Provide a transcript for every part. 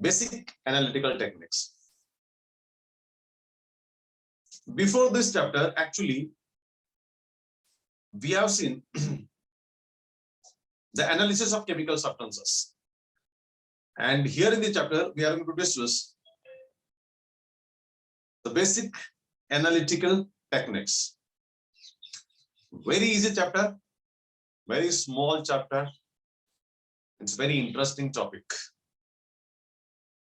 Basic analytical techniques. Before this chapter, actually, we have seen the analysis of chemical substances. And here in the chapter, we are going to discuss the basic analytical techniques. Very easy chapter, very small chapter. It's a very interesting topic.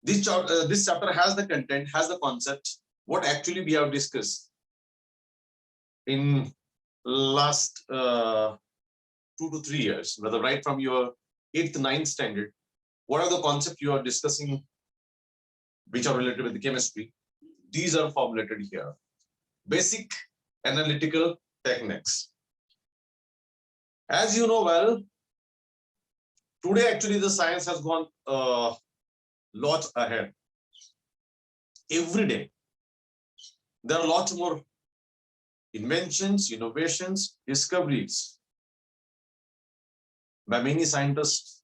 This chapter has the content, has the concept, what actually we have discussed in last 2 to 3 years, whether right from your 8th, 9th standard, what are the concepts you are discussing which are related with the chemistry? These are formulated here. Basic analytical techniques. As you know well, today actually the science has gone lot ahead. Every day, there are lots more inventions, innovations, discoveries by many scientists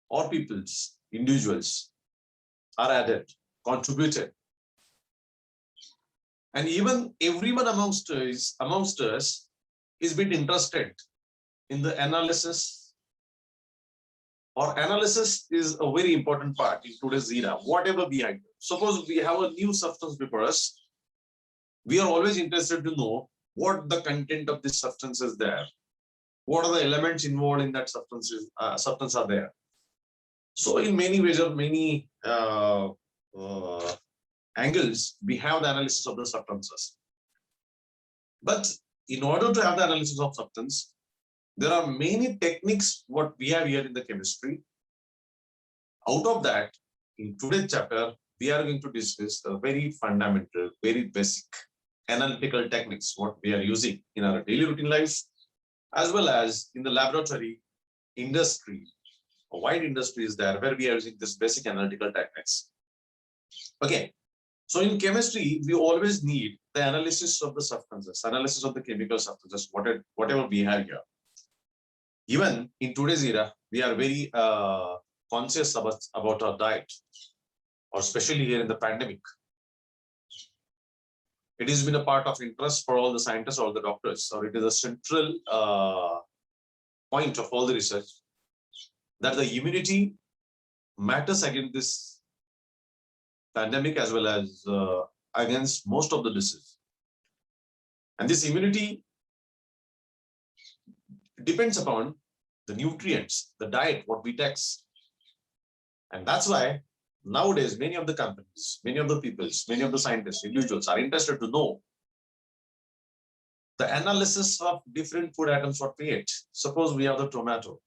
or peoples, individuals are added, contributed. And even everyone amongst us is bit interested in the analysis, or analysis is a very important part in today's era, whatever behind it. Suppose we have a new substance before us, we are always interested to know what the content of this substance is there, what are the elements involved in that substance are there. So in many ways or many angles, we have the analysis of the substances. But in order to have the analysis of substance, there are many techniques what we have here in the chemistry. Out of that, in today's chapter, we are going to discuss the very fundamental, very basic analytical techniques what we are using in our daily routine life, as well as in the laboratory, industry. A wide industry is there where we are using this basic analytical techniques. Okay, so in chemistry, we always need the analysis of the substances, analysis of the chemical substances, whatever we have here. Even in today's era, we are very conscious about our diet, or especially here in the pandemic. It has been a part of interest for all the scientists, all the doctors, or it is a central point of all the research that the immunity matters against this pandemic as well as against most of the disease. And this immunity depends upon the nutrients, the diet, what we take. And that's why nowadays, many of the companies, many of the peoples, many of the scientists, individuals are interested to know the analysis of different food items what we eat. Suppose we have the tomato.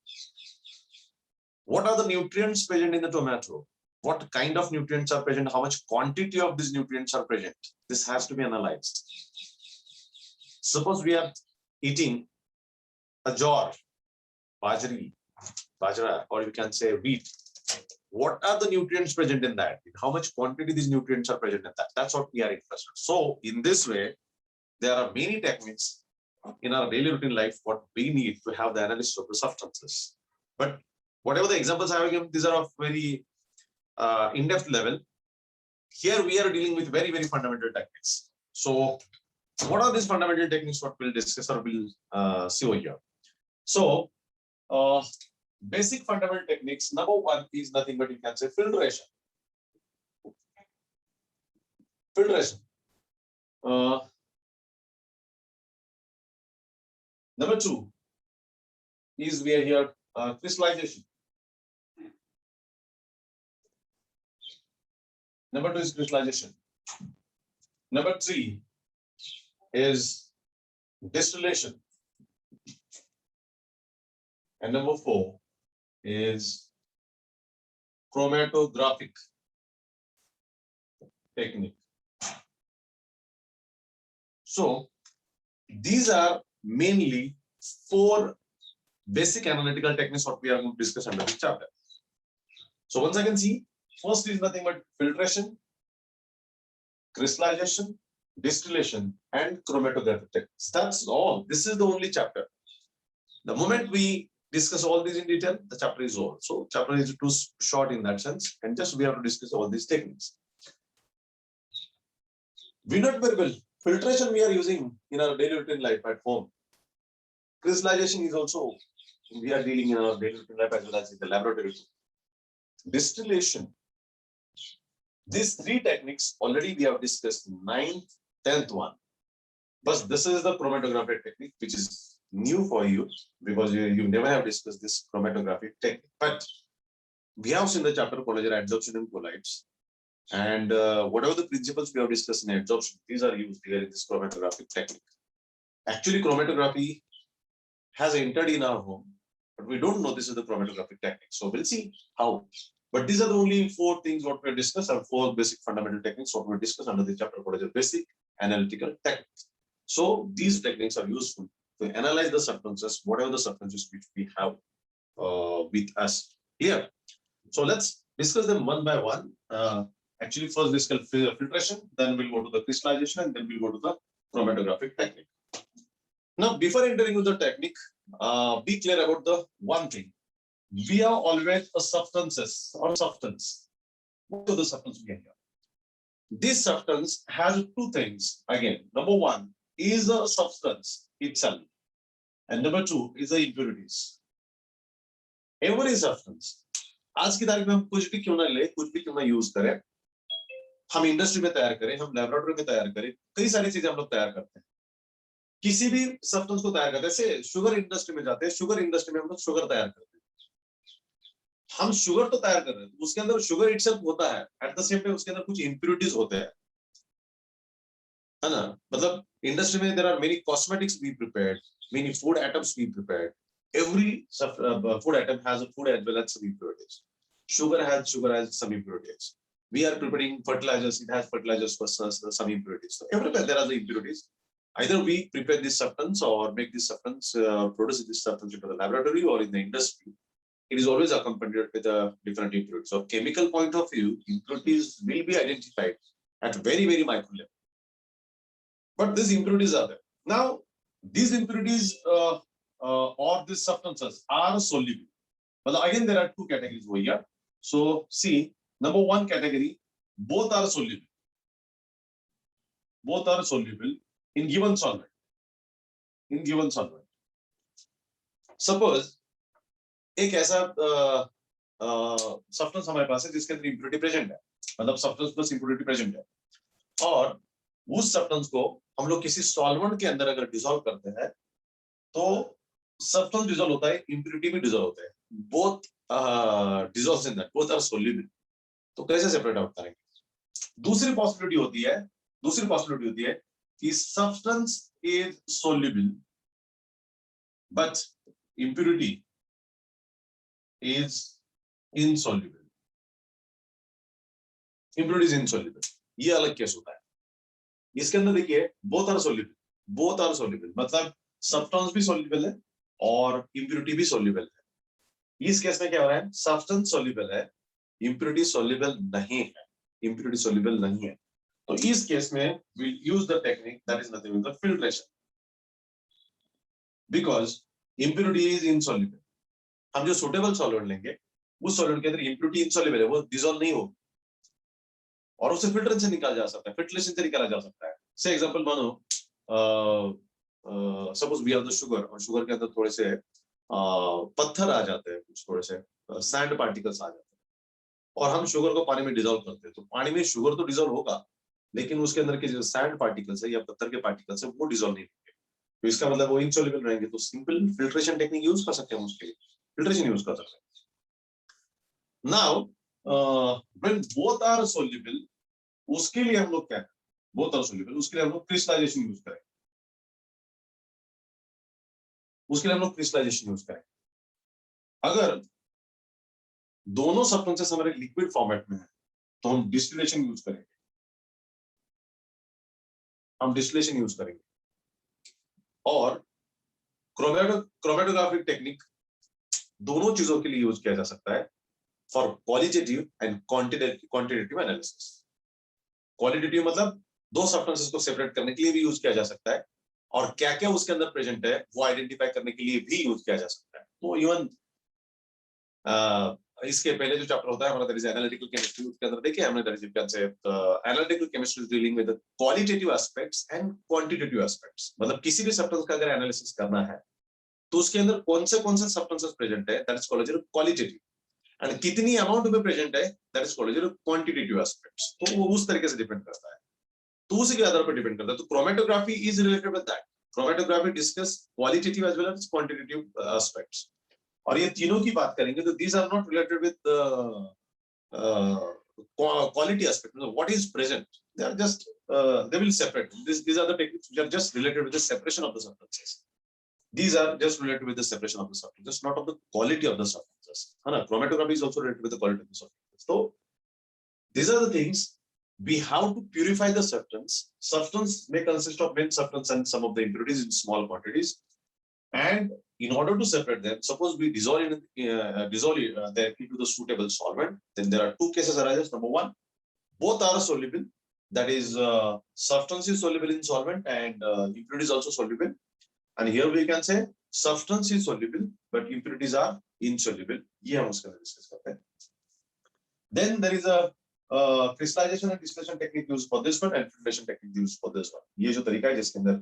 What are the nutrients present in the tomato? What kind of nutrients are present? How much quantity of these nutrients are present? This has to be analyzed. Suppose we are eating a jar, bajra, or you can say wheat. What are the nutrients present in that? How much quantity these nutrients are present in that? That's what we are interested in. So in this way, there are many techniques in our daily routine life what we need to have the analysis of the substances. But whatever the examples I have given, these are of very in-depth level. Here we are dealing with very, very fundamental techniques. So what are these fundamental techniques what we'll discuss or we'll see over here? So basic fundamental techniques, number one is nothing but you can say filtration. Filtration. Number two is we are here crystallization. Number two is crystallization. Number three is distillation. And number four is chromatographic technique. So these are mainly four basic analytical techniques what we are going to discuss under this chapter. So once I can see, first is nothing but filtration, crystallization, distillation, and chromatographic techniques. That's all. This is the only chapter. The moment we discuss all these in detail, the chapter is over. So chapter is too short in that sense, and just we have to discuss all these techniques. We not very well. Filtration we are using in our daily routine life at home. Crystallization is also we are dealing in our daily routine life as well as in the laboratory. Distillation. These three techniques already we have discussed 9th, 10th one. But this is the chromatography technique, which is new for you because you never have discussed this chromatography technique. But we have seen the chapter called adsorption and colloids. And whatever the principles we have discussed in adsorption, these are used here in this chromatographic technique. Actually, chromatography has entered in our home, but we don't know this is the chromatographic technique. So we'll see how. But these are the only 4 things what we discussed, are 4 basic fundamental techniques what we discuss under the chapter called basic analytical techniques. So these techniques are useful to analyze the substances, whatever the substances which we have with us here. So let's discuss them one by one. Actually, first discuss filtration, then we'll go to the crystallization, and then we'll go to the chromatographic technique. Now, before entering into the technique, be clear about the one thing. We are always a substances or substance. What are the substance we have here? This substance has 2 things. Again, number 1 is a substance itself, and number 2 is the impurities. Every substance. आज की तारीख में हम कुछ भी क्यों ना ले, कुछ भी क्यों ना यूज करें, हम इंडस्ट्री में तैयार करें, हम लैबोरेटरी में तैयार करें, कई सारी चीजें हम लोग तैयार करते हैं. किसी भी सब्सटेंस को तैयार करते हैं, जैसे शुगर इंडस्ट्री में जाते हैं, शुगर इंडस्ट्री में हम लोग शुगर तैयार करते हैं. हम शुगर तो तैयार कर रहे हैं, उसके अंदर शुगर इटसेल्फ होता है, एट द सेम टाइम उसके अंदर कुछ इंप्योरिटीज होते हैं, है ना. मतलब इंडस्ट्री में there are many cosmetics be prepared, many food items be prepared. Every food item has a food as well as some impurities. Sugar has some impurities. We are preparing fertilizers, it has fertilizers for some impurities. So everywhere there are the impurities. Either we prepare this substance or make this substance, produce this substance into the laboratory or in the industry. It is always accompanied with a different impurities. So chemical point of view, impurities will be identified at very, very micro level. But these impurities are there. Now, these impurities or these substances are soluble. But again, there are 2 categories over here. So see, number 1 category, both are soluble. Both are soluble in given solvent. In given solvent. Suppose एक ऐसा substance हमारे पास है जिसके अंदर impurity present है, मतलब substance plus impurity present है, और उस substance को हम लोग किसी solvent के अंदर अगर dissolve करते हैं, तो substance dissolve होता है, impurity भी dissolve होता है. Both dissolves in that, both are soluble. तो कैसे separate out करेंगे? दूसरी possibility होती है कि substance is soluble, but impurity is insoluble. Impurity is insoluble. ये अलग केस होता है. इसके अंदर देखिए both are soluble. मतलब substance भी soluble है और impurity भी soluble है. इस केस में क्या हो रहा है? Substance soluble है, impurity soluble नहीं है. Impurity soluble नहीं है. तो इस केस में we'll use the technique that is nothing but the filtration. Because impurity is insoluble. हम जो suitable solvent लेंगे, उस solvent के अंदर impurity insoluble है, वो dissolve नहीं होगी. और उसे फिल्टर से निकाला जा सकता है, फिल्ट्रेशन से निकाला जा सकता है. से एग्जांपल मानो suppose we have the sugar, और शुगर के अंदर थोड़े से पत्थर आ जाते हैं, कुछ थोड़े से सैंड पार्टिकल्स आ जाते हैं, और हम शुगर को पानी में डिसॉल्व करते हैं. तो पानी में शुगर तो डिसॉल्व होगा, लेकिन उसके अंदर के जो सैंड पार्टिकल्स है या पत्थर के पार्टिकल्स है वो डिसॉल्व नहीं होंगे. तो इसका मतलब वो इनसॉल्युबल रहेंगे. तो सिंपल फिल्ट्रेशन टेक्निक यूज कर सकते हैं, उसके लिए फिल्ट्रेशन यूज कर सकते हैं. Now when both are soluble, उसके लिए हम लोग क्या है, बोथ आर सोल्युबल, उसके लिए हम लोग क्रिस्टलाइजेशन यूज करेंगे. अगर दोनों सब्सटेंसेस हमारे लिक्विड फॉर्मेट में है तो हम डिस्टिलेशन यूज करेंगे. और क्रोमेटोग्राफिक टेक्निक दोनों चीजों के लिए यूज किया जा सकता है, for qualitative and quantitative analysis. Qualitative मतलब दो सब्सटेंसेस को सेपरेट करने के लिए भी यूज किया जा सकता है, और क्या क्या उसके अंदर प्रेजेंट है वो आइडेंटिफाई करने के लिए भी यूज किया जा सकता है. तो इवन इसके पहले जो चैप्टर होता है हमारा, दैट इज एनालिटिकल केमिस्ट्री, उसके अंदर देखिए हमने दैट इज यू कैन से analytical chemistry dealing with the qualitative aspects and quantitative aspects, मतलब किसी भी सब्सटेंस का अगर एनालिसिस करना है तो उसके अंदर कौन से सब्सटेंसेस प्रेजेंट है, that is called as qualitative, and कितनी अमाउंट में प्रेजेंट है, that is called as quantitative aspects. तो वो उस तरीके से डिपेंड करता है, तो उसी के आधार पर डिपेंड करता है। तो chromatography is related with that, chromatography discuss qualitative as well as quantitative aspects, और ये तीनों की बात करेंगे तो these are not related with quality aspect, what is present, they are just they will separate these are the techniques which are just related with the separation of the substances. These are just related with the separation of the substances, not of the quality of the substances. Chromatography is also related with the quality of the substances. So these are the things we have to purify the substance. Substance may consist of main substance and some of the impurities in small quantities, and in order to separate them, suppose we dissolve them into the suitable solvent, then there are two cases arises. Number one, both are soluble, that is substance is soluble in solvent and impurity is also soluble, and here we can say substance is soluble but impurities are insoluble. ये हम उसके अंदर discuss करते हैं. Then there is a crystallization and distillation technique used for this one and filtration technique used for this one. ये जो तरीका है जिसके अंदर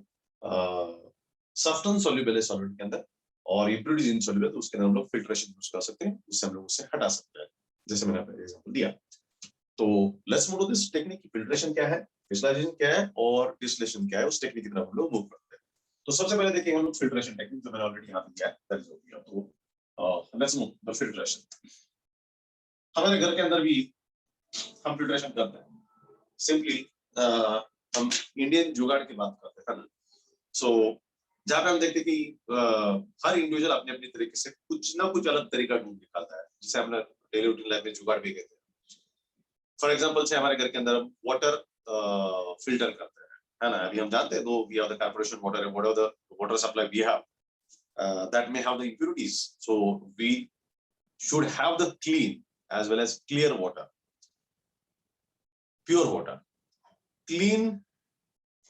सब्सटेंस सॉल्युबल है सॉल्वेंट के अंदर और इम्प्योरिटीज इनसॉल्युबल, तो उसके अंदर हम लोग फिल्ट्रेशन यूज कर सकते हैं, उससे हम लोग उसे हटा सकते हैं, जैसे मैंने आपको एग्जांपल दिया. तो let's move to this technique. Filtration क्या है, क्रिस्टलाइजेशन क्या है और डिस्टिलेशन क्या है, उस टेक्निक की तरफ हम लोग मूव करते हैं. तो सबसे पहले देखेंगे हम लोग फिल्ट्रेशन टेक्निक, जो मैंने ऑलरेडी यहाँ पे किया है, दैट इज हो गया. तो लेट्स मूव द फिल्ट्रेशन. हमारे घर के अंदर भी हम फिल्ट्रेशन करते हैं. सिंपली हम इंडियन जुगाड़ की बात करते हैं. सो जहाँ पे हम देखते हैं कि हर इंडिविजुअल अपने अपनी तरीके से कुछ ना कुछ अलग तरीका ढूंढ निकालता है, जिसे हम डेली रूटीन लाइफ में जुगाड़ भी कहते हैं. फॉर एग्जांपल से हमारे घर के अंदर हम वाटर फिल्टर करते हैं, है ना. अभी हम जानते हैं though we have the corporation water and what the water supply we have that may have the impurities, so we should have the clean as well as clear water, pure water. Clean,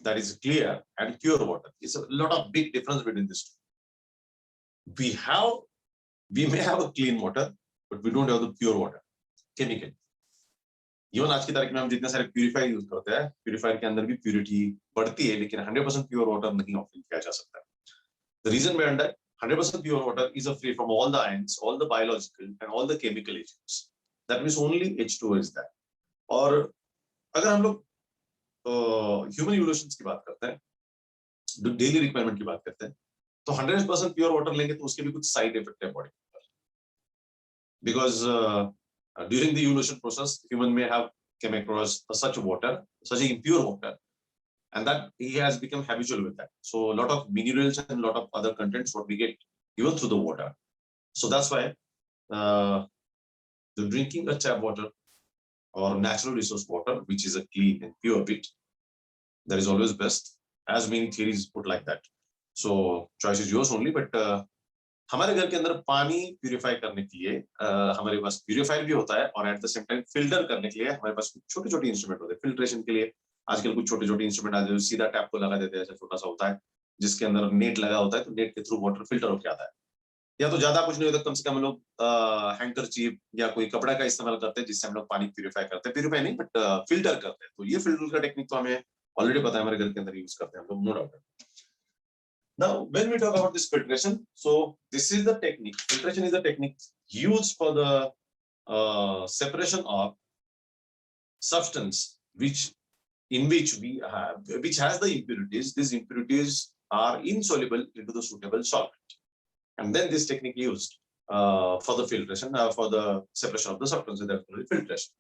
that is clear, and pure water. It's a lot of big difference between these two. We may have a clean water, but we don't have the pure water. Chemical. Even आज की तारीख में हम जितने सारे purifier use करते हैं, purifier के अंदर भी प्यूरिटी बढ़ती है, लेकिन 100% प्योर वाटर नहीं ऑफर किया जा सकता. The reason behind that, 100% pure water is free from all the ions, all the biological and all the chemical agents. That means only H2O is that. और अगर हम लोग ह्यूमन इवोल्यूशंस की बात करते हैं, डेली रिक्वायरमेंट की बात करते हैं, तो 100% प्योर वाटर लेंगे तो उसके भी कुछ साइड इफेक्ट है बॉडी पर, because during the evolution process human में have came across such water, such impure water, and that he has become habitual with that. So a lot of minerals and a lot of other contents what we get even through the water. So that's why the drinking a tap water or natural resource water, which is a clean and pure bit, that is always best, as many theories put like that. So choice is yours only, but हमारे घर के अंदर पानी purify करने के लिए हमारे पास purifier भी होता है, और at the same time filter करने के लिए हमारे पास कुछ छोटे छोटे इंस्ट्रूमेंट होते हैं. फिल्ट्रेशन के लिए आजकल कुछ छोटे छोटे इंस्ट्रूमेंट आते हैं, सीधा टैप को लगा देते हैं, ऐसा छोटा सा होता है जिसके अंदर नेट लगा होता है, तो नेट के थ्रू वाटर फिल्टर होकर आता है. या तो ज्यादा कुछ नहीं होता, कम से कम हम लोग हैंकरचीफ या कोई कपड़ा का इस्तेमाल करते हैं जिससे हम लोग पानी प्यूरिफाई करते हैं, प्यूरिफाई नहीं बट फिल्टर करते हैं. तो ये फिल्टर का टेक्निक तो हमें ऑलरेडी पता है, हमारे घर के अंदर यूज करते हैं हम लोग, no doubt. Now, when we talk about this filtration, so this is the technique. Filtration is the technique used for the separation of substance which has the impurities. These impurities are insoluble into the suitable solvent, and then this technique used for the filtration, for the separation of the substance. That's called filtration.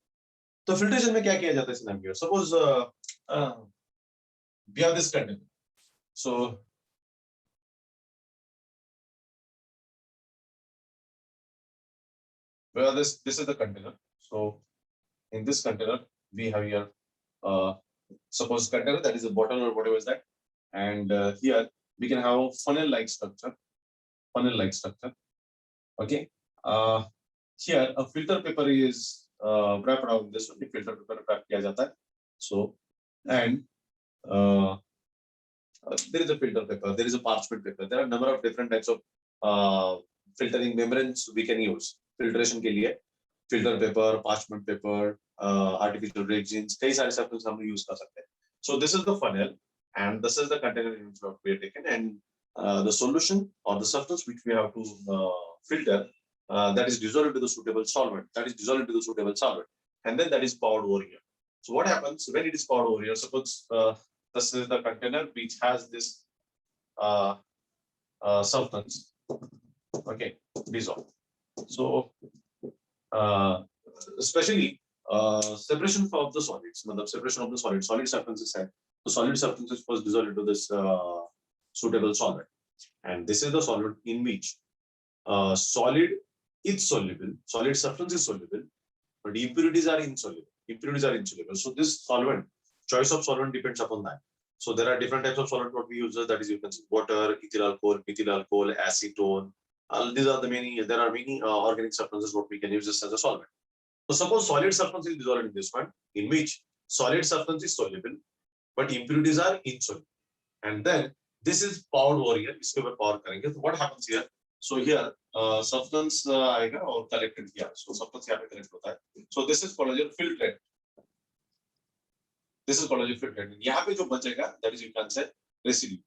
So filtration में क्या किया जाता है इसमें? Suppose we have this container. So where this is the container. So in this container we have here suppose container, that is a bottle or whatever is that, and here we can have funnel like structure. Okay, here a filter paper is wrapped around this one. Filter paper wrap किया जाता है. So and there is a filter paper, there is a parchment paper, there are a number of different types of filtering membranes we can use filtration के लिए filter paper, parchment paper, artificial resins, कई सारे substances हम use कर सकते हैं. So this is the funnel and this is the container in which we are taken, and the solution or the substance which we have to filter that is dissolved into the suitable solvent. And then that is poured over here. So what happens when it is poured over here? Suppose this is the container which has this substance. Okay, dissolve. So especially separation of the solids, separation of the solid substances, and the solid substances first dissolved into this suitable solvent, and this is the solvent in which solid is soluble, solid substance is soluble, but impurities are insoluble. So this solvent, choice of solvent depends upon that. So there are different types of solvent what we use, that is you can see water, ethyl alcohol, acetone. These are the many. There are many organic substances what we can use this as a solvent. So suppose solid substance is dissolved in this one, in which solid substance is soluble, but impurities are insoluble, and then this is poured over here. इसके ऊपर pour करेंगे. So what happens here? So here substance आएगा और collected here. So substance यहाँ पे collect होता है. So this is called as filtrate. यहाँ पे जो बचेगा that is you can say residue.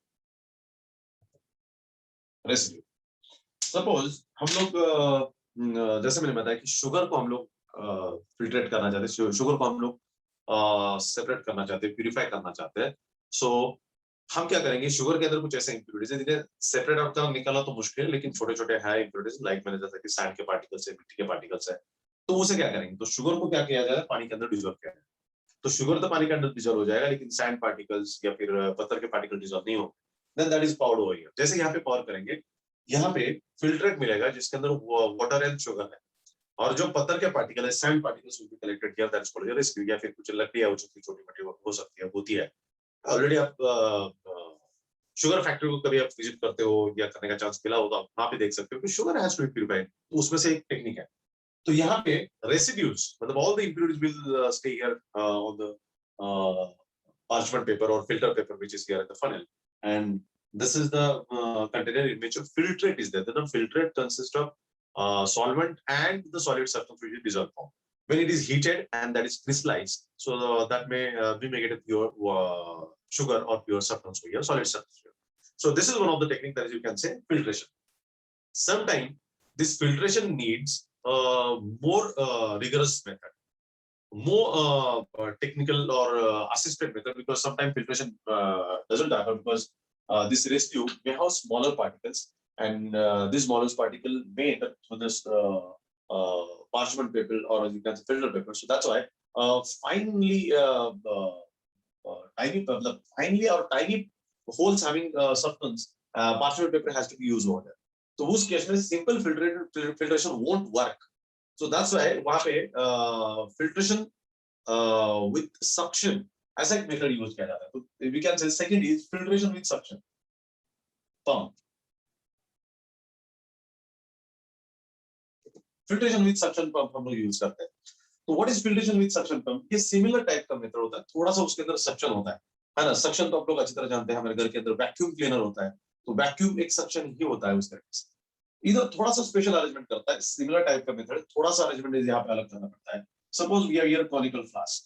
Suppose हम लोग जैसे मैंने बताया कि शुगर को हम लोग फिल्ट्रेट करना चाहते हैं, शुगर को हम लोग सेपरेट करना चाहते हैं, प्यूरिफाई करना चाहते हैं. सो हम क्या करेंगे, शुगर के अंदर कुछ ऐसे इंप्योरिटीज है जिन्हें सेपरेट आउट करना निकालना तो मुश्किल है, लेकिन छोटे छोटे है इंप्योरिटीज, लाइक मैंने जैसा कि सैंड के पार्टिकल्स है, मिट्टी के पार्टिकल्स है. तो उसे क्या करेंगे, तो शुगर को क्या किया जाए, पानी के अंदर डिजोल्व किया जाए. तो शुगर तो पानी के अंदर डिजोल्व हो जाएगा, लेकिन सैंड पार्टिकल्स या फिर पत्थर के पार्टिकल डिजोल्व नहीं होंगे. Then that is poured over here. जैसे यहाँ पे पावर करेंगे, यहाँ पे फिल्ट्रेट मिलेगा जिसके अंदर वाटर एंड शुगर है, और जो पत्थर के पार्टिकल है, sand particles will be collected here, that is called residue. या फिर कुछ लकड़ियां हो सकती है, छोटी मोटी हो सकती है, होती है. ऑलरेडी आप शुगर फैक्ट्री को कभी आप विजिट करते हो या करने का चांस मिला हो तो आप वहां पे देख सकते हो कि sugar has to be purified. तो उसमें से एक टेक्निक है. तो यहाँ पे रेसिड्यूज, मतलब all the impurities will stay here on the parchment paper or filter paper which is here at the funnel, and this is the container in which a filtrate is there. The filtrate consists of solvent and the solid substance which is dissolved form. When it is heated and that is crystallized, so that may we may get a pure sugar or pure substance here, solid substance here. So this is one of the techniques that is, you can say, filtration. Sometimes this filtration needs more rigorous method, more technical or assisted method, because sometimes filtration doesn't happen because this residue may have smaller particles, and this smaller particle may enter through this parchment paper or you can say filter paper. So that's why finely tiny holes having substance, parchment paper has to be used over there. So उस case में simple filtration won't work. So that's why वहाँ पे filtration with suction ऐसा एक method use किया जाता है. तो we can say second is filtration with suction pump. Filtration with suction pump हम लोग use करते हैं. तो what is filtration with suction pump? ये similar type का method होता है, थोड़ा सा उसके अंदर suction होता है ना. suction तो आप लोग अच्छी तरह जानते हैं, हमारे घर के अंदर vacuum cleaner होता है, तो vacuum एक suction ही होता है उस तरीके से. इधर थोड़ा सा स्पेशल अरेंजमेंट करता है, सिमिलर टाइप का मेथड, थोड़ा सा अरेंजमेंट यहाँ पे अलग करना पड़ता है. Suppose we have here conical flask.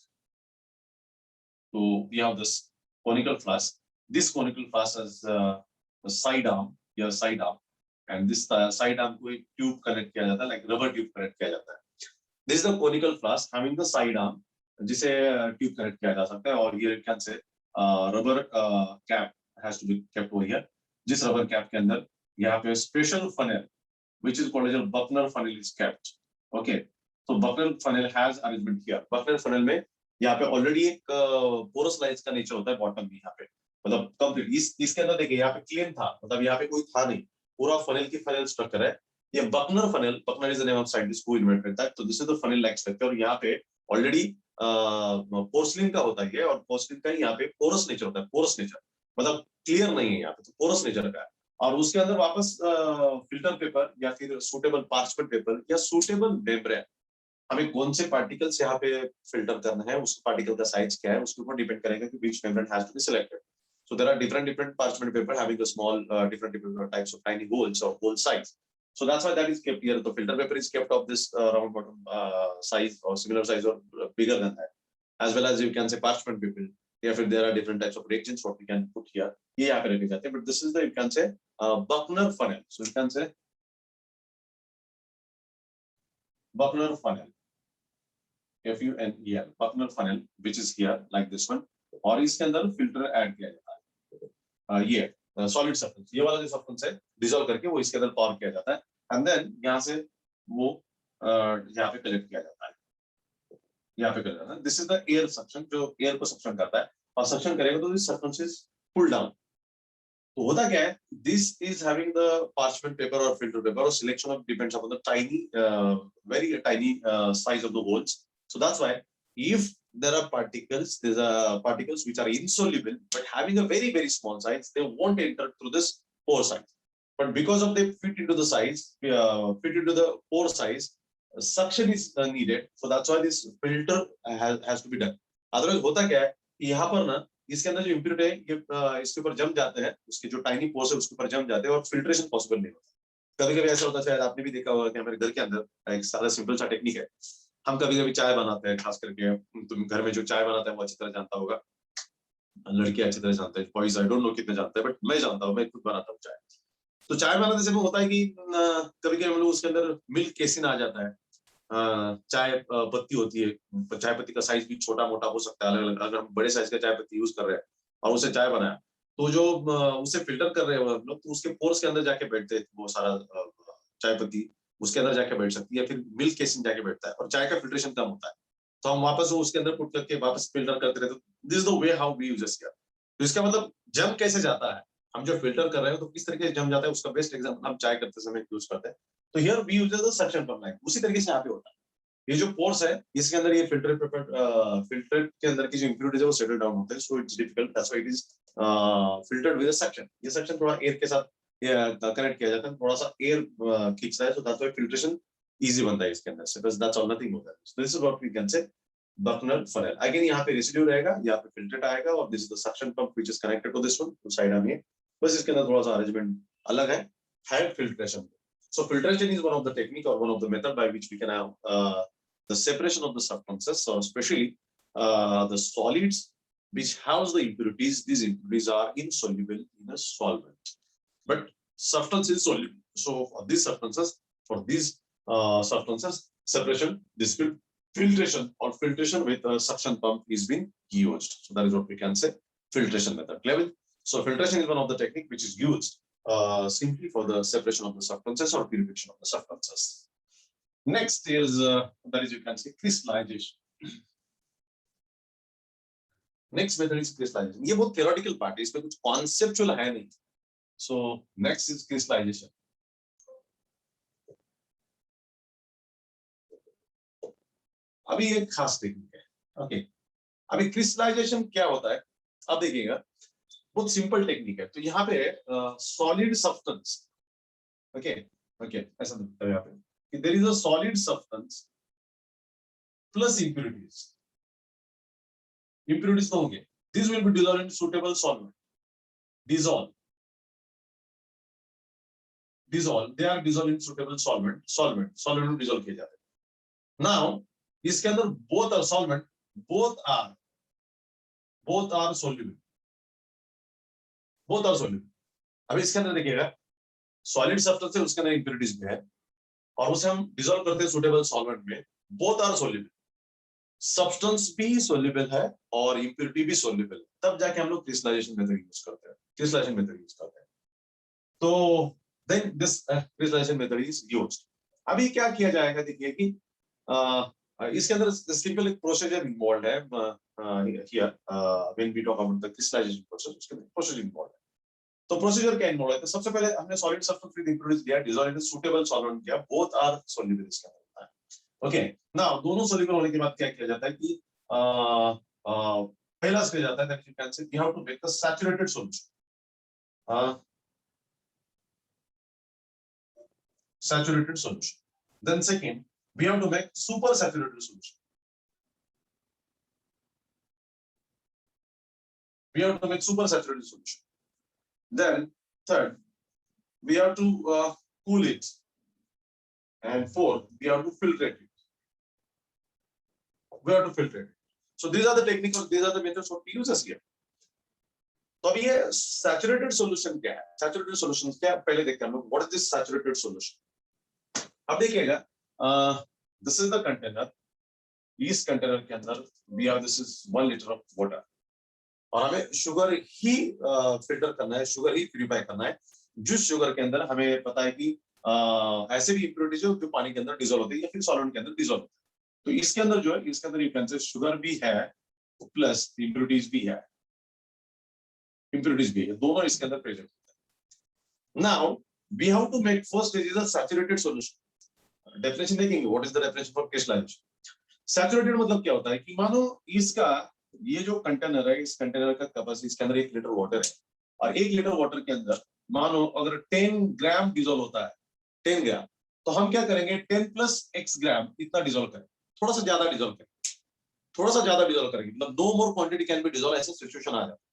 So we have this conical flask. This conical flask has a side arm, here side arm, and this side arm को एक ट्यूब कनेक्ट किया जाता है, like rubber ट्यूब कनेक्ट किया जाता है. This is the conical flask having the side arm, जिसे tube connect किया जा सकता है, और ये can say rubber cap has to be kept over here. जिस रबर कैप के अंदर यहाँ पे special funnel which is called as a Buckner funnel is kept. Okay, so Buckner funnel has arrangement here. Buckner funnel में यहाँ पे already एक porous lines का नेचर होता है बॉटम में, यहाँ पे मतलब कंप्लीट इसके अंदर देखिए यहाँ पे क्लीन था, मतलब यहाँ पे कोई था नहीं, पूरा फनल की फनल स्ट्रक्चर है. ये Buchner funnel, Buchner is the name of scientist who invented that. तो this is the funnel like structure, और यहाँ पे ऑलरेडी पोर्सलिन का होता है, और पोर्सलिन का यहाँ पे पोरस नेचर होता है. पोरस नेचर मतलब क्लियर नहीं है यहाँ पे, तो पोरस नेचर का है. और उसके अंदर वापस फिल्टर पेपर या फिर सूटेबल पार्चमेंट पेपर या सूटेबल मेम्ब्रेन, हमें कौन से पार्टिकल्स यहाँ पे फिल्टर करना है, उस पार्टिकल का साइज क्या है, उसके ऊपर डिपेंड करेगा कि which membrane has to be selected. So there are different parchment paper having a small different types of tiny holes or hole size. So that's why that is kept here. The filter paper is kept of this round bottom size or similar size or bigger than that. As well as you can say parchment paper. If there are different types of reagents, what we can put here. ये यहाँ पे रखे जाते हैं. But this is the, you can say, Buckner funnel. So you can say Buckner funnel. F-U-N-E-L. Buckner funnel, which is here like this one. और इसके अंदर filter add किया जाता है. ये सॉलिड सब्सटेंस, ये वाला जो सब्सटेंस है डिसॉल्व करके वो इसके अंदर पावर किया जाता है एंड देन यहाँ से वो यहाँ पे कलेक्ट किया जाता है, यहाँ पे कलेक्ट करता है. This is the air suction, जो एयर को सक्शन करता है और सक्शन करेगा तो this substance is pull down. तो होता क्या है, this is having the parchment paper और फिल्टर पेपर और selection of depends upon the tiny very tiny size of the holes. So that's why if there are particles, there's particles which are insoluble but having a very very small size, they won't enter through this pore size. But because of they fit into the size, fit into the pore size, suction is needed. So that's why this filter has to be done. Otherwise होता क्या है, यहाँ पर ना इसके अंदर जो impurity है ये इसके ऊपर जम जाते हैं, उसके जो tiny pores है उसके ऊपर जम जाते हैं और filtration possible नहीं होता. कभी-कभी ऐसा होता है, शायद आपने भी देखा होगा कि हमारे घर के अंदर एक सारा सिंपल सा टेक्निक है. हम कभी-कभी चाय बनाते हैं, खास करके तुम घर में जो चाय बनाते हैं वो अच्छी तरह जानता होगा, लड़के अच्छी तरह जानते हैं, बॉयज आई डोंट नो कितने जानते हैं, बट मैं जानता हूँ, मैं खुद बनाता हूँ चाय. तो चाय बनाने से वो होता है कि कभी-कभी हम लोग उसके अंदर मिल्क केसिन आ जाता है, चाय पत्ती होती है, चाय पत्ती का साइज भी छोटा मोटा हो सकता है अलग अलग. अगर हम बड़े साइज का चाय पत्ती यूज कर रहे हैं और उसे चाय बनाया तो जो उसे फिल्टर कर रहे हैं हम लोग, तो उसके पोर्स के अंदर जाके बैठते हैं वो सारा चाय पत्ती, उसके अंदर जाके बैठ सकती है, फिर मिल्क केसिन जाके बैठता है और चाय का फिल्ट्रेशन कम होता है. तो हम वापस वो उसके अंदर पुट करके वापस फिल्टर करते रहते. This is the way how we use this here. तो इसका मतलब जम कैसे जाता है, हम जो फिल्टर कर रहे हैं तो किस तरीके से जम जाता है, उसका बेस्ट एग्जांपल हम चाय करते समय यूज करते हैं. तो here we use the suction pump line. उसी तरीके से यहाँ पे होता है. ये जो पोर्स है इसके अंदर ये फिल्टर के अंदर की जो इंप्यूरिटीज है वो सेटल डाउन होते हैं. So it's difficult, that's why it is filtered with a suction. ये सक्शन थोड़ा एयर के साथ कनेक्ट किया जाता है, थोड़ा सा एयर खींचता है, so that's why filtration easy बनता है इसके अंदर से. बस that's all, nothing more than this. This is what we can say Buchner funnel. Again यहाँ पे रेसिड्यू रहेगा, यहाँ पे फिल्ट्रेट आएगा और this is the suction pump which is connected to this one to side on ये. बस इसके अंदर थोड़ा सा अरेंजमेंट अलग है filtration. So filtration is one of the technique or one of the method by which we can have the separation of the substances, so especially the solids which house the impurities. These impurities are insoluble in a solvent, but substance is soluble. So for these substances, separation, this filtration or filtration with a suction pump is being used. So that is what we can say filtration method level. So filtration is one of the technique which is used simply for the separation of the substances or purification of the substances. Next is that is you can say crystallization. Next method is crystallization. ये बहुत theoretical part है, इसमें कुछ conceptual है नहीं. So next is crystallization. अभी एक खास टेक्निक है. ओके, अभी क्रिस्टलाइजेशन क्या होता है अब देखिएगा, बहुत सिंपल टेक्निक है. तो यहाँ पे सॉलिड सब्सटेंस, ओके ऐसा दिखता है यहाँ पे कि there is a solid substance plus impurities. Impurities तो होंगे, this will be dissolved in suitable solvent. dissolve they are dissolved in suitable solvent में डिसॉल्व किए जाते हैं. नाउ इसके अंदर both are solvent, both are soluble. अभी इसके अंदर देखिएगा सॉलिड सब्सटेंस है, उसके अंदर इंप्यूरिटीज भी है और उसे हम डिसॉल्व करते हैं सुटेबल सॉल्वेंट में. बोथ आर सोल्यूबल, सब्सटेंस भी सोल्यूबल है और इंप्यूरिटी भी सोल्यूबल है. तब जाके हम लोग क्रिस्टलाइजेशन मेथड यूज करते हैं. तो then this crystallization method is used. अभी क्या किया जाएगा, देखिए कि इसके अंदर सिंपल एक प्रोसीजर इन्वॉल्व है. Here when we talk about the crystallization process, उसके अंदर प्रोसीजर इन्वॉल्व है. तो प्रोसीजर क्या इन्वॉल्व है, तो सबसे पहले हमने सॉलिड सब्सटेंस विद इंप्यूरिटीज लिया, डिसॉल्व इन सुटेबल सॉल्वेंट किया, बोथ आर सोल्यूबल इसके अंदर होता है. ओके, नाउ दोनों सोल्यूबल होने के बाद क्या किया जाता है कि पहला स्टेज आता है that you can say we have to make the saturated solution. Saturated solution. Then second, we have to make super saturated solution. Then third, we have to cool it. and fourth, we have to filtrate it. We have to filtrate it. So these are the techniques, these are the methods what we use here. तो अब ये saturated solution क्या है? Saturated solution क्या है? पहले देखते हैं हम लोग what is this saturated solution. अब देखिएगा, दिस इज द कंटेनर. इस कंटेनर के अंदर we have this is 1 litre of water और हमें शुगर ही फिल्टर करना है, शुगर ही प्यूरिफाई करना है. जिस शुगर के अंदर हमें पता है कि ऐसे भी इंप्योरिटीज जो पानी के अंदर डिसॉल्व होती है या फिर सॉल्वेंट के अंदर डिसॉल्व होती है. तो इसके अंदर जो है, इसके अंदर यू कैन से शुगर भी है प्लस इंप्योरिटीज भी है, impurities भी है, दोनों इसके अंदर प्रेजेंट होते हैं. Now we have to make first stage is a saturated solution. Definition देखेंगे, what is the definition for crystallization. Saturated मतलब क्या होता है कि मानो इसका ये जो कंटेनर है, इस कंटेनर का कैपेसिटी, इसके अंदर 1 लीटर वाटर है और 1 लीटर वाटर के अंदर मानो अगर 10 ग्राम डिसॉल्व होता है, 10 ग्राम, तो हम क्या करेंगे 10 प्लस x ग्राम इतना डिसॉल्व करें, थोड़ा सा ज्यादा डिसॉल्व करें, थोड़ा सा ज्यादा डिसॉल्व करेंगे, मतलब no more quantity can be dissolve, ऐसा सिचुएशन आ जाता है.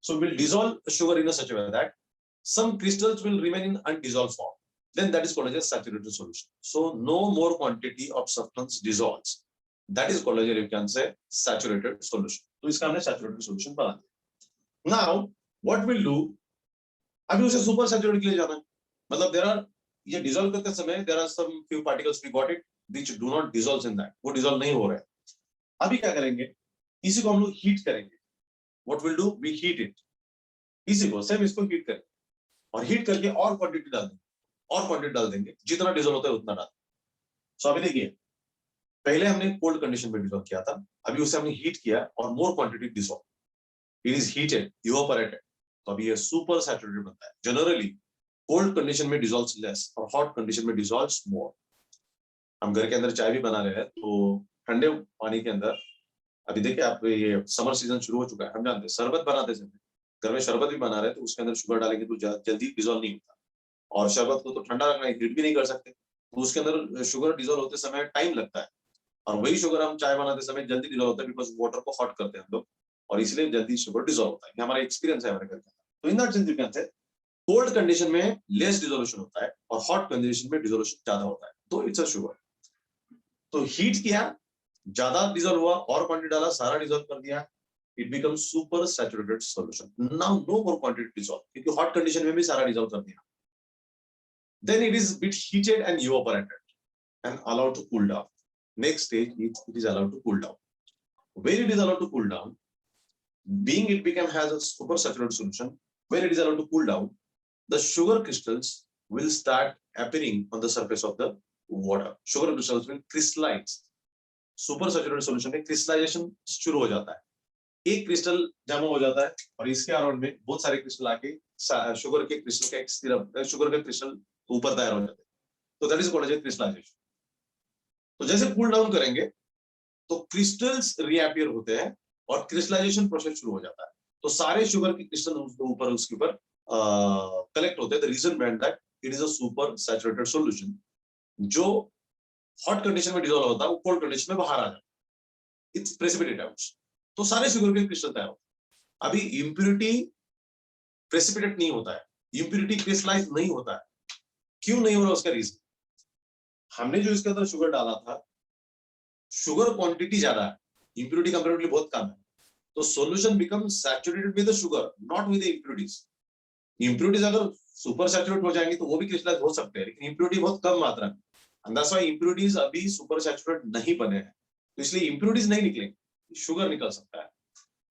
So we'll dissolve sugar in a such a way that some crystals will remain in undissolved form. Then that is called as a saturated solution. So no more quantity of substance dissolves. That is called as, you can say, saturated solution. तो इसका हमने saturated solution बना दिया. Now what we'll do, अभी उसे super saturated के लिए जाना है. मतलब there are, ये dissolve करते समय there are some few particles we got it which do not dissolve in that. वो dissolve नहीं हो रहे हैं. अभी क्या करेंगे, इसी को हम लोग heat करेंगे. What we'll do, we heat it. इसी को सेम इसको हीट करें और हीट करके और क्वांटिटी डाल देंगे, और क्वांटिटी डाल देंगे, जितना डिसॉल्व होता है उतना डाल. सो अभी देखिए, पहले हमने कोल्ड कंडीशन में डिसॉल्व किया था, अभी उसे हमने हीट किया और more quantity dissolve, it is heated, evaporated, तो अभी ये सुपर सैचुरेटेड बनता है. जनरली कोल्ड कंडीशन में डिसॉल्व्स लेस और हॉट कंडीशन में डिसॉल्व्स मोर. हम घर के अंदर चाय भी बना रहे हैं तो ठंडे पानी के अंदर, अभी देखिए आप, ये समर सीजन शुरू हो चुका है, हम जानते हैं शरबत बनाते समय, घर में शरबत भी बना रहे हैं तो उसके अंदर शुगर डालेंगे तो जल्दी डिसॉल्व नहीं होता, और शरबत को तो ठंडा रखना है, हीट भी नहीं कर सकते, तो उसके अंदर शुगर डिसॉल्व होते समय टाइम लगता है. और वही शुगर हम चाय बनाते समय जल्दी डिसॉल्व होता है, बिकॉज वाटर को हॉट करते हैं हम लोग, और इसलिए जल्दी शुगर डिसॉल्व होता है. ये हमारा एक्सपीरियंस है हमारे घर का. तो in that sense you can से कोल्ड कंडीशन में लेस डिसोल्यूशन होता है और हॉट कंडीशन में डिसोल्यूशन ज्यादा होता है, तो इट्स अ शुगर. तो हीट किया, ज्यादा डिसॉल्व हुआ, और क्वांटिटी डाला, सारा डिसॉल्व कर दिया, it becomes super saturated solution. Now no more quantity dissolve, क्योंकि hot condition में भी सारा dissolve कर दिया. Then it is bit heated and evaporated and allowed to cool down. Next stage is it is allowed to cool down. When it is allowed to cool down, being it become has a super saturated solution, when it is allowed to cool down, the sugar crystals will start appearing on the surface of the water. Sugar crystals will crystallize. Super saturated solution में crystallisation शुरू हो जाता है, एक crystal जमा हो जाता है और इसके अराउंड में बहुत सारे क्रिस्टल आके शुगर के क्रिस्टल का एक सिरप, शुगर के क्रिस्टल ऊपर तैयार हो जाते हैं, तो that is called as crystallization. तो जैसे कूल डाउन करेंगे तो क्रिस्टल्स रीअपीयर होते हैं और क्रिस्टलाइजेशन प्रोसेस शुरू हो जाता है. तो सारे शुगर के क्रिस्टल ऊपर उसके ऊपर कलेक्ट होते हैं. The reason behind that it is a super saturated solution. जो हॉट कंडीशन में डिसॉल्व होता है वो कोल्ड कंडीशन में बाहर आ जाता है, इट्स प्रेसिपिटेट आउट. तो सारे शुगर के क्रिस्टल तैयार होते हैं. अभी इंप्यूरिटी प्रेसिपिटेट नहीं होता है, इंप्यूरिटी क्रिस्टलाइज नहीं होता है. क्यों नहीं हो रहा, उसका रीजन, हमने जो इसके अंदर शुगर डाला था, शुगर क्वांटिटी ज्यादा है, इंप्यूरिटी कंपैरेटिवली बहुत कम है. तो solution becomes saturated with the sugar, not with the impurities. Impurities अगर सुपर सैचुरेट हो जाएंगी तो वो भी क्रिस्टलाइज हो सकते हैं, लेकिन इंप्यूरिटी बहुत कम मात्रा में. And that's why impurities अभी सुपर सैचुरेट नहीं बने हैं, तो इसलिए इंप्यूरिटीज नहीं निकलेंगे, शुगर निकल सकता है.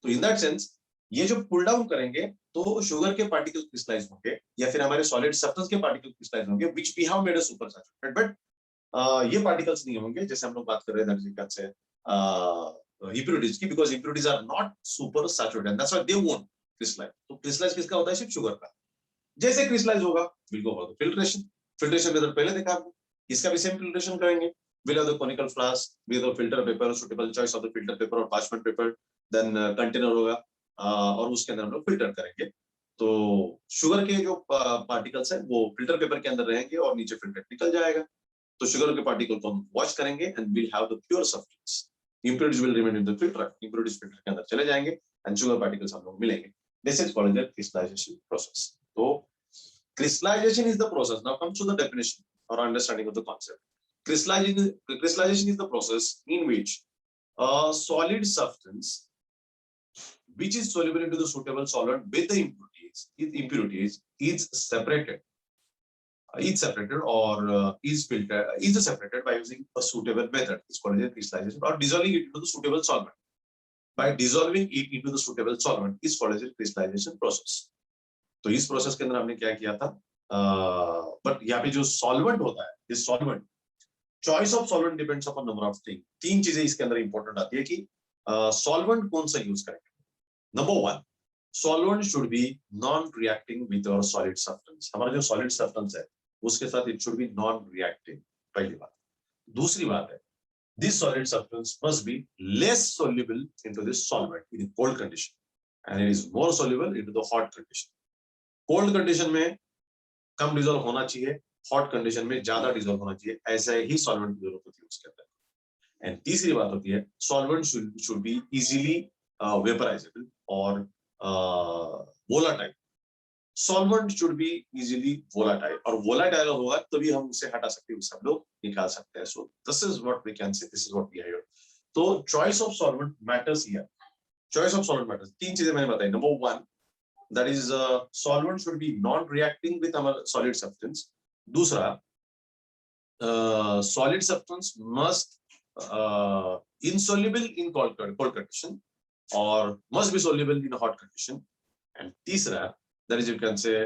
तो इन दैट सेंस ये जो पुल डाउन करेंगे तो शुगर के पार्टिकल क्रिस्टलाइज होंगे या फिर हमारे सॉलिड सब्सटेंस के पार्टिकल क्रिस्टलाइज होंगे, which we have made a super saturated. But ये पार्टिकल्स नहीं होंगे जैसे हम लोग बात कर रहे हैं दैट से impurities की, because impurities are not super saturated, that's why they won't crystallize. तो क्रिस्टलाइज किसका होता है, सिर्फ शुगर का. जैसे क्रिस्टलाइज होगा will go for filtration. Filtration method पहले देखा आपने, इसका भी सेम फिल्ट्रेशन करेंगे. We'll have the conical flask with a filter paper, suitable choice of the filter paper or parchment paper, then container होगा और उसके अंदर हम लोग फिल्टर करेंगे. तो शुगर के जो पार्टिकल्स है वो फिल्टर पेपर के अंदर रहेंगे और नीचे फिल्टर निकल जाएगा. तो शुगर के पार्टिकल को हम वॉश करेंगे and we'll have the pure substance. Impurities will remain in the filter. Impurities filter के अंदर चले जाएंगे and sugar particles हम लोग मिलेंगे. This is called the crystallization process. तो crystallization is the process. Now comes to the definition or understanding of the concept. Crystallization is the process in which a solid substance which is soluble into the suitable solvent with the impurities is separated or is filtered, is separated by using a suitable method. It's called crystallization, or dissolving it into the suitable solvent. By dissolving it into the suitable solvent is called as a crystallization process. तो इस process के अंदर हमने क्या किया था, but यहाँ पे जो सॉल्वेंट होता है, this solvent, choice of solvent depends upon number of thing. तीन चीजें इसके अंदर इंपॉर्टेंट आती है कि सॉल्वेंट कौन सा यूज करेंगे. Number one, solvent should be non reacting with your solid substance. हमारा जो सॉलिड सब्सटेंस है उसके साथ it should be non reactive. पहली बात. दूसरी बात है, this solid substance must be less soluble into this solvent in cold condition, and it is more soluble into the hot condition. Cold condition में कम dissolve होना चाहिए, हॉट कंडीशन में ज्यादा डिसॉल्व होना चाहिए. ऐसा ही सॉल्वेंट की जरूरत होती है उसके अंदर. एंड तीसरी बात होती है, सॉल्वेंट शुड बी इजीली वेपराइजेबल और volatile. Solvent should be easily volatile, और वोलाटाइल होगा तभी हम उसे हटा सकते हैं, उसे हम लोग निकाल सकते हैं. So this is what we can say, this is what we have. तो choice of solvent matters here. Choice of solvent matters. तीन चीजें मैंने बताई. Number one, that is solvent should be non reacting with our solid substance. दूसरा, solid substance must insoluble in cold condition or must be soluble in a hot condition. And तीसरा, that is you can say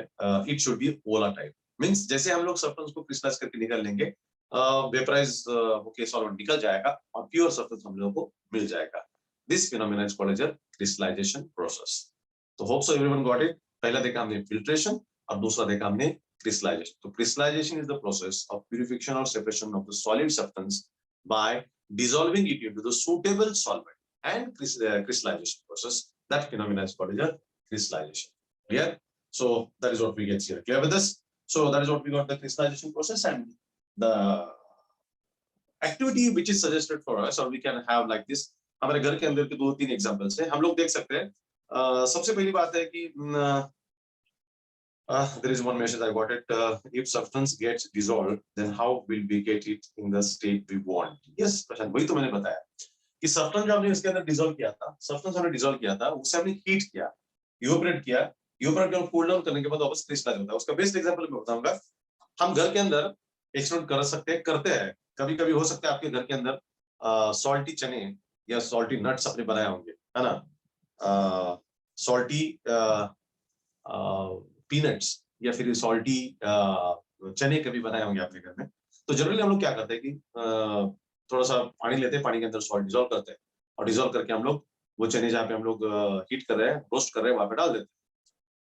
it should be volatile. Means जैसे हम लोग substance को crystallize करके निकाल लेंगे, vaporize होके solvent निकल जाएगा और pure substance हम लोगों को मिल जाएगा. This phenomenon is called as a crystallization process. तो hope so everyone got it. पहला देखा हमने फिल्ट्रेशन और दूसरा देखा हमने क्रिस्टलाइजेशन. तो crystallization is the process of purification और separation of the solid substance by dissolving it into the suitable solvent. And crystallization process, that phenomenon is called as crystallization. Clear? So that is what we get here. Clear with this? So that is what we got, the crystallization process. And the activity which is suggested for us, or we can have like this. हमारे घर के अंदर के दो तीन examples हैं, हम लोग देख सकते हैं. सबसे पहली बात है कि there is one message I got it. If substance gets dissolved, then how will we get it in the state we want? Yes, प्रशांत, वही तो मैंने बताया कि सब्सटेंस जो हमने इसके अंदर डिसॉल्व किया था, सब्सटेंस हमने डिसॉल्व किया था, उसे हमने हीट किया, इवेपोरेट किया, इवेपोरेट और कूल डाउन करने के बाद वापस क्रिस्टलाइज होता है. उसका बेस्ट एग्जांपल मैं बताऊंगा. हम घर के अंदर एक्सपेरिमेंट कर सकते हैं, करते हैं. कभी कभी हो सकता है आपके घर के अंदर सॉल्टी चने या सॉल्टी नट्स अपने बनाए होंगे, है ना, सॉल्टी पीनट्स या फिर सॉल्टी चने कभी बनाए होंगे आपके घर में. तो जनरली हम लोग क्या करते हैं कि थोड़ा सा पानी लेते हैं, पानी के अंदर सॉल्ट डिसॉल्व करते हैं और डिसॉल्व करके हम लोग वो चने जहाँ पे हम लोग हीट कर रहे हैं, रोस्ट कर रहे हैं, वहां पे डाल देते हैं.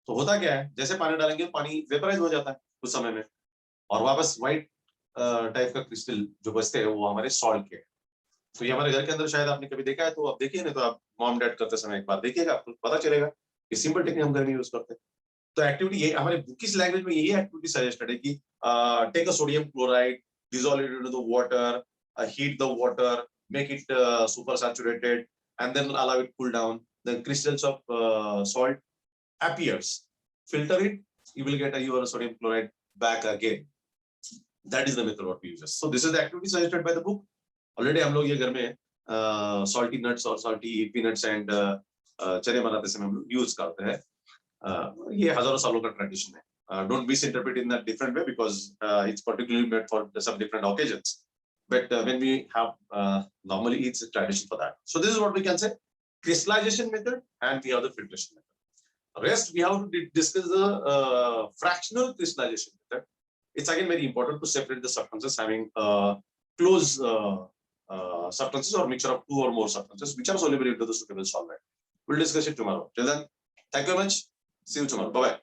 तो होता क्या है, जैसे पानी डालेंगे पानी वेपराइज हो जाता है कुछ समय में और वापस व्हाइट टाइप का क्रिस्टल जो बचते हैं वो हमारे सॉल्ट के. तो ये हमारे घर के अंदर शायद आपने कभी देखा है, तो आप देखिए, नहीं तो आप मॉम डैड करते समय एक बार देखिएगा, आपको पता चलेगा. ये सिंपल टेक्निक हम घर में यूज करते हैं. तो एक्टिविटी ये हमारे बुकिश लैंग्वेज में यही एक्टिविटी सजेस्टेड है कि take a sodium chloride, dissolve it into the water, heat the water, make it super saturated, and then allow it cool down. The crystals of salt appears. Filter it, you will get your sodium chloride back again. That is the method what we use. So this is the activity suggested by the book. Already हम लोग ये घर में salty nuts और salty peanuts and चने बनाते समय हम लोग यूज करते हैं. ये हजारों सालों का ट्रेडिशन है. Don't misinterpret in that different way because it's particularly made for some different occasions. But when we have normally it's a tradition for that. So this is what we can say, crystallization method, and we have the filtration method. Rest we have to discuss the fractional crystallization method. It's again very important to separate the substances having close substances or mixture of two or more substances which are soluble into the suitable solvent. We'll discuss it tomorrow. Till then, thank you very much. See you tomorrow. Bye bye.